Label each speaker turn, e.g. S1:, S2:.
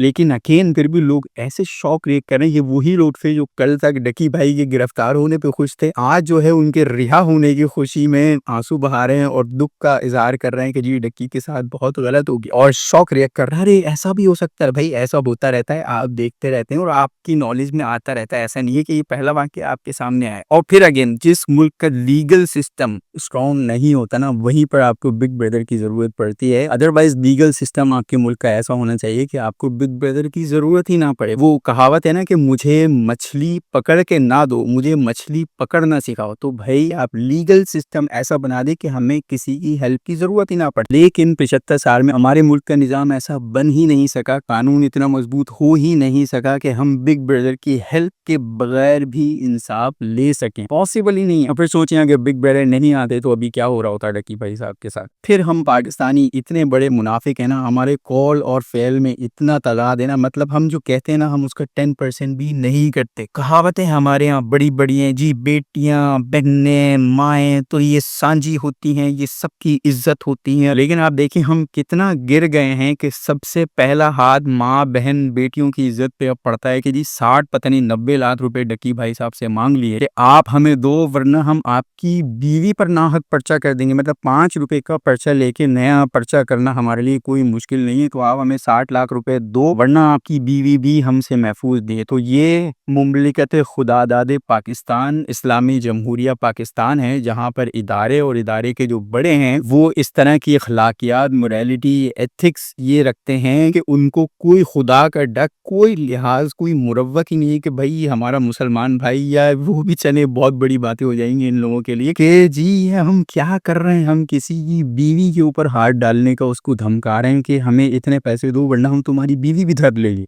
S1: لیکن اگین پھر بھی لوگ ایسے شوق ریک کر رہے ہیں، یہ وہی لوگ تھے جو کل تک ڈکی بھائی کے گرفتار ہونے پہ خوش تھے، آج جو ہے ان کے رہا ہونے کی خوشی میں آنسو بہا رہے ہیں اور دکھ کا اظہار کر رہے ہیں کہ جی ڈکی کے ساتھ بہت غلط ہوگی، اور شوق ریک کر رہا ہے ارے ایسا بھی ہو سکتا ہے۔ بھائی ایسا ہوتا رہتا ہے، آپ دیکھتے رہتے ہیں اور آپ کی نالج میں آتا رہتا ہے، ایسا نہیں ہے کہ یہ پہلا واقعہ آپ کے سامنے آئے۔ اور پھر اگین جس ملک کا لیگل سسٹم اسٹرانگ نہیں ہوتا نا، وہیں پر آپ کو بگ بردر کی ضرورت پڑتی ہے۔ ادروائز لیگل سسٹم آپ کے ملک کا ایسا ہونا چاہیے کہ آپ کو بگ بردر کی ضرورت ہی نہ پڑے۔ وہ کہاوت ہے نا کہ مجھے مچھلی پکڑ کے نہ دو، مجھے مچھلی پکڑنا سکھاؤ، تو بھائی آپ لیگل سسٹم ایسا بنا دے کہ ہمیں کسی کی ہیلپ کی ضرورت ہی نہ پڑے۔ لیکن 75 سال میں ہمارے ملک کا نظام ایسا بن ہی نہیں سکا، قانون اتنا مضبوط ہو ہی نہیں سکا کہ ہم بگ بردر کی ہیلپ کے بغیر بھی انصاف لے سکیں، پاسبل ہی نہیں ہے۔ اور پھر سوچیں اگر بگ بردر نہیں آتے تو ابھی کیا ہو رہا ہوتا ڈکی بھائی صاحب کے ساتھ۔ پھر ہم پاکستانی اتنے بڑے منافق ہیں نا، ہمارے کال اور فعل میں اتنا تضاد ہے نا، مطلب ہم جو کہتے ہیں نا ہم اس کا 10% بھی نہیں کرتے۔ کہاوتیں ہمارے یہاں بڑی بڑی ہیں جی، بیٹیاں، بہنیں، مائیں تو یہ سانجی ہوتی ہیں، یہ سب کی عزت ہوتی ہیں، لیکن آپ دیکھیں ہم کتنا گر گئے ہیں کہ سب سے پہلا ہاتھ ماں بہن بیٹیوں کی عزت پہ اب پڑتا ہے کہ جی 60 پتہ نہیں 90 لاکھ روپے ڈکی بھائی صاحب سے مانگ لیے کہ آپ ہمیں دو ورنہ ہم آپ کی بیوی پر ناحق پرچہ کر دیں گے۔ مطلب 5 روپے کا پرچہ لے کے نیا پرچہ کرنا ہمارے لیے کوئی مشکل نہیں ہے، تو آپ ہمیں 60 لاکھ روپے دو ورنہ آپ کی بیوی بھی ہم سے محفوظ دیے۔ تو یہ مملکت خدا داد پاکستان اسلامی جمہوریہ پاکستان ہے، جہاں پر ادارے اور ادارے کے جو بڑے ہیں وہ اس طرح کی اخلاقیات، موریلٹی، ایتھکس یہ رکھتے ہیں کہ ان کو کوئی خدا کا ڈک، کوئی لحاظ، کوئی مروت ہی نہیں ہے کہ بھائی ہمارا مسلمان بھائی، یا وہ بھی چلے بہت بڑی باتیں ہو جائیں گی ان لوگوں کے لیے کہ جی یہ ہم کیا کر رہے ہیں، ہم کسی کی بیوی کے اوپر ہاتھ ڈالنے کا اس کو دھمکا رہے ہیں کہ ہمیں اتنے پیسے دو ورنہ ہم تمہاری بیوی بھی دھر لیں گے۔